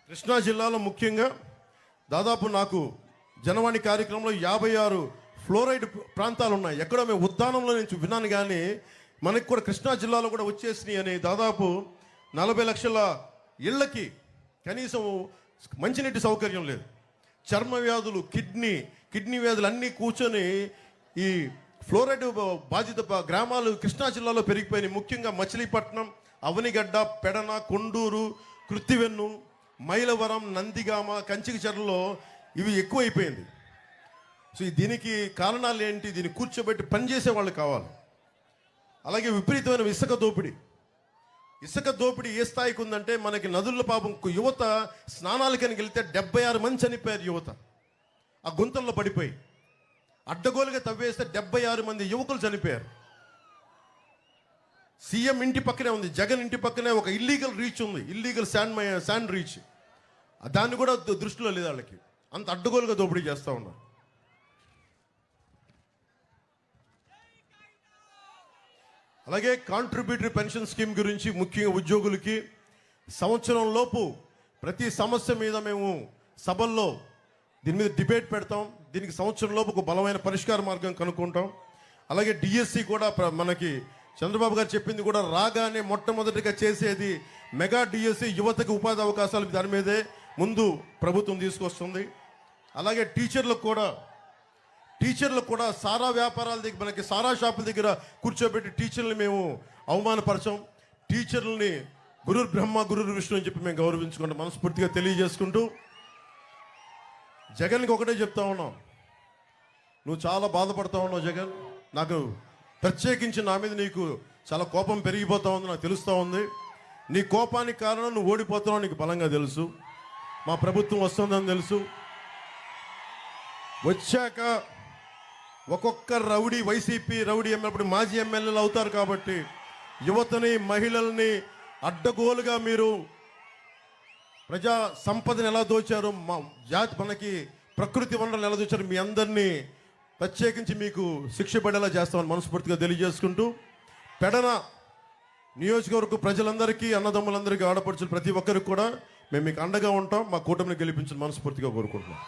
కృష్ణా జిల్లాలో ముఖ్యంగా దాదాపు నాకు జనవాణి కార్యక్రమంలో 56 ఫ్లోరైడ్ ప్రాంతాలు ఉన్నాయి. ఎక్కడో మేము ఉద్దానంలో నుంచి విన్నాను, కానీ మనకి కూడా కృష్ణా జిల్లాలో కూడా వచ్చేసినాయి అని. దాదాపు 40 లక్షల ఇళ్లకి కనీసం మంచినీటి సౌకర్యం లేదు. చర్మ వ్యాధులు, కిడ్నీ వ్యాధులు అన్నీ కూర్చొని ఈ ఫ్లోరైడ్ బాధిత గ్రామాలు కృష్ణా జిల్లాలో పెరిగిపోయినాయి. ముఖ్యంగా మచిలీపట్నం, అవనిగడ్డ, పెడన, కొండూరు, కృత్తివెన్ను, మైలవరం, నందిగామ, కంచికచర్లలో ఇవి ఎక్కువైపోయింది. సో దీనికి కారణాలు ఏంటి? దీన్ని కూర్చోబెట్టి పనిచేసే వాళ్ళు కావాలి. అలాగే విపరీతమైన ఇసుక దోపిడీ ఏ స్థాయికి ఉందంటే, మనకి నదుల పాపం యువత స్నానాలకని వెళ్తే 76 మంది చనిపోయారు. యువత ఆ గుంతల్లో పడిపోయి అడ్డగోలుగా తవ్వేస్తే 76 మంది యువకులు చనిపోయారు. సీఎం ఇంటి పక్కనే ఉంది, జగన్ ఇంటి పక్కనే ఒక ఇల్లీగల్ రీచ్ ఉంది, ఇల్లీగల్ శాండ్ రీచ్. దాన్ని కూడా దృష్టిలో లేదు వాళ్ళకి. అంత అడ్డగోలుగా దోపిడీ చేస్తూ ఉన్నారు. అలాగే కాంట్రిబ్యూటరీ పెన్షన్ స్కీమ్ గురించి ముఖ్యంగా ఉద్యోగులకి సంవత్సరం లోపు ప్రతి సమస్య మీద మేము సభల్లో దీని మీద డిబేట్ పెడతాం. దీనికి సంవత్సరం లోపు ఒక బలమైన పరిష్కార మార్గం కనుక్కుంటాం. అలాగే డిఎస్సి కూడా మనకి చంద్రబాబు గారు చెప్పింది కూడా రాగానే మొట్టమొదటిగా చేసేది మెగా డిఎస్సి, యువతకు ఉపాధి అవకాశాలు. దాని మీదే ముందు ప్రభుత్వం తీసుకొస్తుంది. అలాగే టీచర్లకు కూడా సారా వ్యాపారాల దగ్గర, మనకి సారా షాపుల దగ్గర కూర్చోబెట్టి టీచర్లని మేము అవమానపరచాం. టీచర్లని గురు బ్రహ్మ గురు విష్ణు అని చెప్పి మేము గౌరవించుకుంటాం. మనస్ఫూర్తిగా తెలియజేసుకుంటూ జగన్కి ఒకటే చెప్తా ఉన్నాం, నువ్వు చాలా బాధపడతా ఉన్నావు జగన్. నాకు ప్రత్యేకించి నా మీద నీకు చాలా కోపం పెరిగిపోతా ఉంది, నాకు తెలుస్తూ ఉంది. నీ కోపానికి కారణం నువ్వు ఓడిపోతున్నావు నీకు బలంగా తెలుసు. మా ప్రభుత్వం వస్తుందని తెలుసు. వచ్చాక ఒక్కొక్క రౌడీ, వైసీపీ రౌడీ ఎమ్మెల్యే మాజీ ఎమ్మెల్యేలు అవుతారు. కాబట్టి యువతని, మహిళల్ని అడ్డగోలుగా మీరు ప్రజా సంపదను ఎలా దోచారు, మనకి ప్రకృతి వనరులను ఎలా దోచారు, మీ అందరినీ ప్రత్యేకించి మీకు శిక్ష పడేలా చేస్తామని మనస్ఫూర్తిగా తెలియజేసుకుంటూ, పెడన నియోజకవర్గ ప్రజలందరికీ, అన్నదమ్ములందరికీ, ఆడపడుచులు ప్రతి ఒక్కరికి కూడా మేము మీకు అండగా ఉంటాం. మా కూటమిని గెలిపించని మనస్ఫూర్తిగా కోరుకుంటున్నాం.